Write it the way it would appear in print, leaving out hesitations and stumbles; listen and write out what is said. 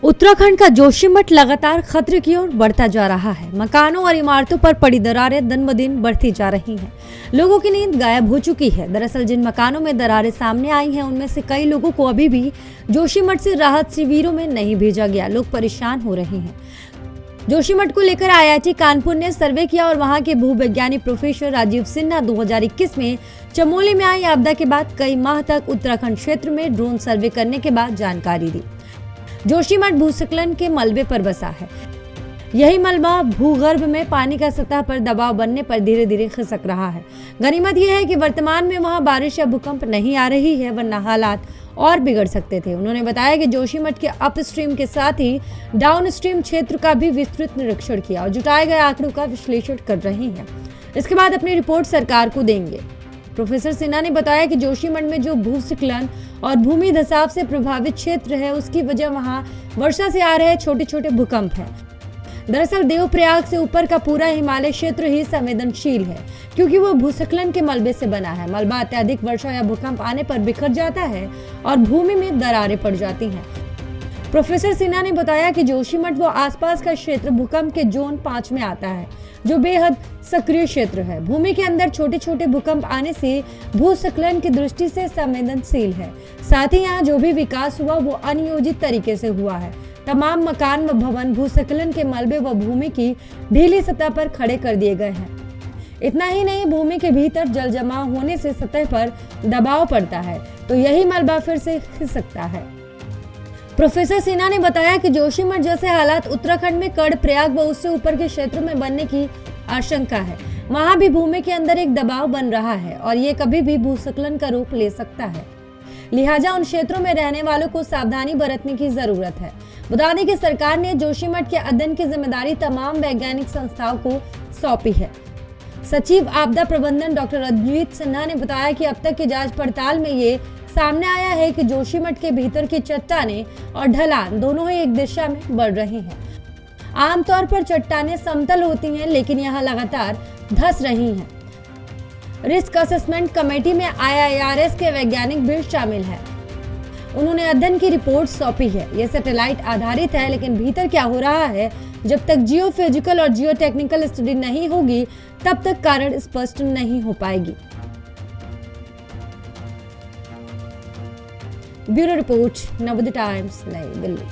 उत्तराखंड का जोशीमठ लगातार खतरे की ओर बढ़ता जा रहा है। मकानों और इमारतों पर पड़ी दरारें दिन ब दिन बढ़ती जा रही हैं। लोगों की नींद गायब हो चुकी है। दरअसल जिन मकानों में दरारें सामने आई हैं, उनमें से कई लोगों को अभी भी जोशीमठ से राहत शिविरों में नहीं भेजा गया। लोग परेशान हो रहे हैं। जोशीमठ को लेकर IIT कानपुर ने सर्वे किया और वहां के भूवैज्ञानिक प्रोफेसर राजीव सिन्हा 2021 में चमोली में आई आपदा के बाद कई माह तक उत्तराखंड क्षेत्र में ड्रोन सर्वे करने के बाद जानकारी दी। जोशीमठ भूस्खलन के मलबे पर बसा है। यही मलबा भूगर्भ में पानी का सतह पर दबाव बनने पर धीरे धीरे खिसक रहा है। गनीमत यह है कि वर्तमान में वहां बारिश या भूकंप नहीं आ रही है, वरना हालात और बिगड़ सकते थे। उन्होंने बताया कि जोशीमठ के अपस्ट्रीम के साथ ही डाउनस्ट्रीम क्षेत्र का भी विस्तृत निरीक्षण किया और जुटाए गए आंकड़ों का विश्लेषण कर रहे हैं। इसके बाद अपनी रिपोर्ट सरकार को देंगे। प्रोफेसर सिन्हा ने बताया कि जोशीमठ में जो भूस्खलन और भूमि धसाव से प्रभावित क्षेत्र है, उसकी वजह वहां वर्षा से आ रहे छोटे छोटे भूकंप है। दरअसल देवप्रयाग से ऊपर का पूरा हिमालय क्षेत्र ही संवेदनशील है, क्योंकि वो भूस्खलन के मलबे से बना है। मलबा अत्यधिक वर्षा या भूकंप आने पर बिखर जाता है और भूमि में दरारें पड़ जाती हैं। प्रोफेसर सिन्हा ने बताया कि जोशीमठ व आसपास का क्षेत्र भूकंप के जोन 5 में आता है, जो बेहद सक्रिय क्षेत्र है। भूमि के अंदर छोटे छोटे भूकंप आने से भूस्खलन की दृष्टि से संवेदनशील है। साथ ही यहाँ जो भी विकास हुआ वो अनियोजित तरीके से हुआ है। तमाम मकान व भवन भूस्खलन के मलबे व भूमि की ढीली सतह पर खड़े कर दिए गए हैं। इतना ही नहीं, भूमि के भीतर जल जमाव होने से सतह पर दबाव पड़ता है, तो यही मलबा फिर से खिसकता है। प्रोफेसर सिन्हा ने बताया कि जोशीमठ जैसे हालात उत्तराखंड में कर्णप्रयाग व उससे ऊपर के क्षेत्रों में बनने की आशंका है। वहां भी भूमि के अंदर एक दबाव बन रहा है और ये कभी भी भूस्खलन का रूप ले सकता है। लिहाजा उन क्षेत्रों में रहने वालों को सावधानी बरतने की जरूरत है। बता दें कि सरकार ने जोशीमठ के अध्ययन की जिम्मेदारी तमाम वैज्ञानिक संस्थाओं को सौंपी है। सचिव आपदा प्रबंधन डॉक्टर अद्वित सिन्हा ने बताया कि अब तक की जांच पड़ताल में ये सामने आया है कि जोशीमठ के भीतर की चट्टानें और ढलान दोनों ही एक दिशा में बढ़ रही हैं। आमतौर पर चट्टानें समतल होती हैं, लेकिन यहाँ लगातार धंस रही हैं। रिस्क असेसमेंट कमेटी में IIRS के वैज्ञानिक भी शामिल हैं। उन्होंने अध्ययन की रिपोर्ट सौंपी है। यह सैटेलाइट आधारित है, लेकिन भीतर क्या हो रहा है, जब तक जियोफिजिकल और जियोटेक्निकल स्टडी नहीं होगी, तब तक कारण स्पष्ट नहीं हो पाएगी। ब्यूरो रिपोर्ट, नवोदय टाइम्स, नई दिल्ली।